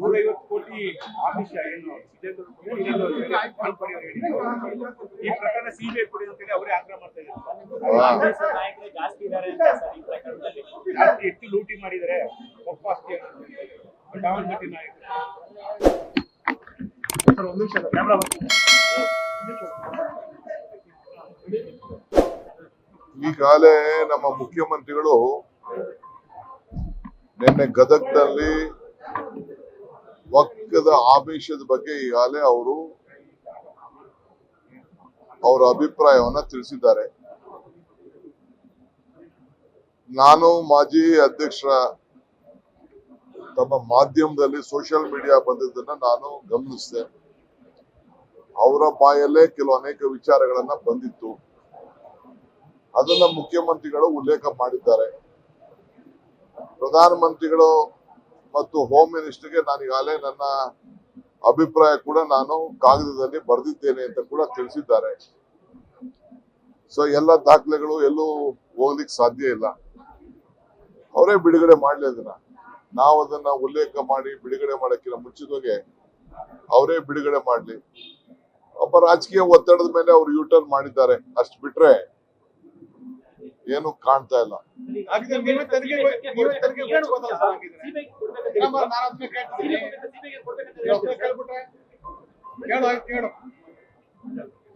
150 ಕೋಟಿ ಆಮಿಷ ಏನು ಈ ಪ್ರಕರಣ ಸಿಬಿಐ ಕೊಡಿ ಅಂತೇಳಿ ಅವರೇ ಆಗ್ರಹ ಮಾಡ್ತಾ ಇದ್ದಾರೆ. ನಾಯಕರೇ ಜಾಸ್ತಿ ಇದ್ದಾರೆ ಅಂತ ಸರ್ ಈ ಪ್ರಕರಣದಲ್ಲಿ ಜಾಸ್ತಿ ಹೆಚ್ಚು ಲೂಟಿ ಮಾಡಿದ್ದಾರೆ ಒಪ್ಪಾಸ್ತಿ ಡಾವನ್ಗಟ್ಟಿ ನಾಯಕರು. ಸರ್ ಒಂದು ನಿಮಿಷ ಕ್ಯಾಮ್ರಾ ಈಗಾಗಲೇ ನಮ್ಮ ಮುಖ್ಯಮಂತ್ರಿಗಳು ನಿನ್ನೆ ಗದಗ್ನಲ್ಲಿ ವಕ್ಫದ ಆಮಿಷದ ಬಗ್ಗೆ ಈಗಾಗಲೇ ಅವರ ಅಭಿಪ್ರಾಯವನ್ನ ತಿಳಿಸಿದ್ದಾರೆ. ನಾನು ಮಾಜಿ ಅಧ್ಯಕ್ಷರ ತಮ್ಮ ಮಾಧ್ಯಮದಲ್ಲಿ ಸೋಷಿಯಲ್ ಮೀಡಿಯಾ ಬಂದಿದ್ದನ್ನ ನಾನು ಗಮನಿಸಿದೆ. ಅವರ ಬಾಯಲ್ಲೇ ಕೆಲವು ಅನೇಕ ವಿಚಾರಗಳನ್ನ ಬಂದಿತ್ತು. ಅದನ್ನ ಮುಖ್ಯಮಂತ್ರಿಗಳು ಉಲ್ಲೇಖ ಮಾಡಿದ್ದಾರೆ. ಪ್ರಧಾನಮಂತ್ರಿಗಳು ಮತ್ತು ಹೋಮ್ ಮಿನಿಸ್ಟರ್ಗೆ ನಾನು ಈಗಾಗಲೇ ನನ್ನ ಅಭಿಪ್ರಾಯ ಕೂಡ ನಾನು ಕಾಗದದಲ್ಲಿ ಬರೆದಿದ್ದೇನೆ ಅಂತ ಕೂಡ ತಿಳಿಸಿದ್ದಾರೆ. ಸೊ ಎಲ್ಲ ದಾಖಲೆಗಳು ಎಲ್ಲೂ ಹೋಗ್ಲಿಕ್ಕೆ ಸಾಧ್ಯ ಇಲ್ಲ. ಅವರೇ ಬಿಡುಗಡೆ ಮಾಡ್ಲಿ ಅದನ್ನ. ನಾವು ಅದನ್ನ ಉಲ್ಲೇಖ ಮಾಡಿ ಬಿಡುಗಡೆ ಮಾಡಕ್ಕಿಂತ ಮುಂಚಿತವಾಗಿ ಅವರೇ ಬಿಡುಗಡೆ ಮಾಡ್ಲಿ. ಒಬ್ಬ ರಾಜಕೀಯ ಒತ್ತಡದ ಮೇಲೆ ಅವ್ರು ಯೂಟರ್ನ್ ಮಾಡಿದ್ದಾರೆ, ಅಷ್ಟು ಬಿಟ್ರೆ ಏನು ಕಾಣ್ತಾ ಇಲ್ಲ.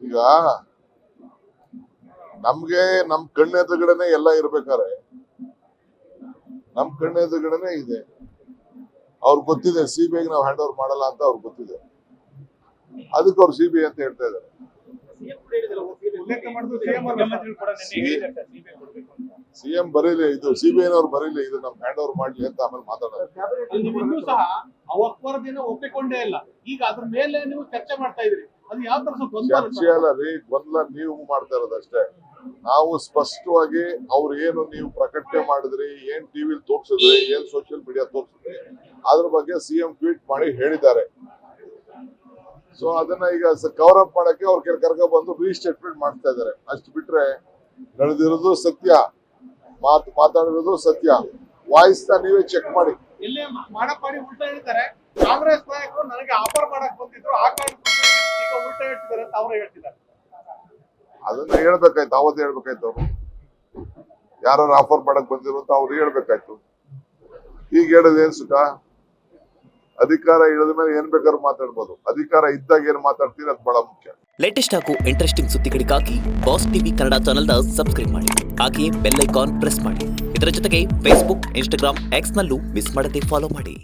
ಈಗ ನಮ್ಗೆ ನಮ್ ಕಣ್ಣೆದುರುಗಡೆನೆ ಎಲ್ಲ ಇರ್ಬೇಕಾರೆ ನಮ್ ಕಣ್ಣೆದುರುಗಡೆನೆ ಇದೆ. ಅವ್ರಿಗೆ ಗೊತ್ತಿದೆ ಸಿಬಿಐಗೆ ನಾವು ಹ್ಯಾಂಡ್ ಓವರ್ ಮಾಡಲ್ಲ ಅಂತ ಅವ್ರಿಗೆ ಗೊತ್ತಿದೆ. ಅದಕ್ಕೆ ಅವ್ರು ಸಿಬಿಐ ಅಂತ ಹೇಳ್ತಾ ಇದ್ದಾರೆ. ಸಿಎಂ ಬರೀಲಿ, ಇದು ಸಿಬಿಐನವ್ರು ಬರೀಲಿ, ಇದು ನಮ್ ಹ್ಯಾಂಡ್ ಓವರ್ ಮಾಡ್ಲಿ ಅಂತ ಆಮೇಲೆ ಮಾತಾಡೋದು. ಒಪ್ಪಿಕೊಂಡೇ ಇಲ್ಲ. ಈಗ ಅದ್ರ ಮೇಲೆ ನೀವು ಚರ್ಚೆ ಮಾಡ್ತಾ ಇದ್ರಿ, ಅದು ಯಾವ ತರ ಚರ್ಚೆ ಅಲ್ಲ ರೀ, ಗೊಂದಲ ನೀವು ಮಾಡ್ತಾ ಇರೋದಷ್ಟೇ. ನಾವು ಸ್ಪಷ್ಟವಾಗಿ ಅವ್ರು ಏನು ನೀವು ಪ್ರಕಟಣೆ ಮಾಡಿದ್ರಿ, ಏನ್ ಟಿವಿಲಿ ತೋರ್ಸಿದ್ರಿ, ಏನ್ ಸೋಷಿಯಲ್ ಮೀಡಿಯಾ ತೋರ್ಸಿದ್ರಿ, ಅದ್ರ ಬಗ್ಗೆ ಸಿಎಂ ಟ್ವೀಟ್ ಮಾಡಿ ಹೇಳಿದ್ದಾರೆ. ಸೊ ಅದನ್ನ ಈಗ ಕವರ್ ಅಪ್ ಮಾಡಕ್ಕೆ ಅವ್ರು ಕರ್ಕ ಬಂದು ರೀಸ್ಟೇಟ್ಮೆಂಟ್ ಮಾಡ್ತಾ ಇದ್ದಾರೆ. ಅಷ್ಟು ಬಿಟ್ರೆ ನಡೆದಿರೋದು ಸತ್ಯ, ಮಾತಾಡಿರೋದು ಸತ್ಯ. ವಾಯ್ಸ್ ನೀವೇ ಚೆಕ್ ಮಾಡಿ. ಇಲ್ಲೇ ಮಾಡಪಾಡಿ ಉಲ್ಟಾ ಹೇಳ್ತಾರೆ. ಕಾಂಗ್ರೆಸ್ ನಾಯಕರು ನನಗೆ ಆಫರ್ ಮಾಡಕ್ ಬಂದಿದ್ರು, ಆ ಕಾರಣಕ್ಕೆ ಈಗ ಉಲ್ಟಾ ಹೇಳ್ತಿದ್ದಾರೆ ಅಂತ ಅವರು ಹೇಳ್ತಿದ್ದಾರೆ. ಅದನ್ನ ಹೇಳ್ಬೇಕಾಯ್ತು, ಅವತ್ತೇ ಹೇಳ್ಬೇಕಾಯ್ತು. ಅವ್ರು ಯಾರು ಆಫರ್ ಮಾಡಕ್ ಬಂದಿರೋ ಅಂತ ಅವ್ರು ಹೇಳ್ಬೇಕಾಯ್ತು. ಈಗ ಹೇಳೋದೇನ್ ಸುಖ? ಅಧಿಕಾರ ಇಳಿದ ಮೇಲೆ ಏನ್ ಬೇಕಾದ್ರೂ ಮಾತಾಡ್ಬೋದು. ಅಧಿಕಾರ ಇದ್ದಾಗ ಏನ್ ಮಾತಾಡ್ತೀರಿ ಅದು ಬಹಳ ಮುಖ್ಯ. ಲೇಟೆಸ್ಟ್ ಹಾಗೂ ಇಂಟ್ರೆಸ್ಟಿಂಗ್ ಸುದ್ದಿಗಳಿಗಾಗಿ ಬಾಸ್ ಟಿವಿ ಕನ್ನಡ ಚಾನೆಲ್ನ ಸಬ್ಸ್ಕ್ರೈಬ್ ಮಾಡಿ. ಹಾಗೆಯೇ ಬೆಲ್ ಐಕಾನ್ ಪ್ರೆಸ್ ಮಾಡಿ. ಇದರ ಜೊತೆಗೆ ಫೇಸ್ಬುಕ್, ಇನ್ಸ್ಟಾಗ್ರಾಮ್, ಎಕ್ಸ್ ನಲ್ಲೂ ಮಿಸ್ ಮಾಡದೆ ಫಾಲೋ ಮಾಡಿ.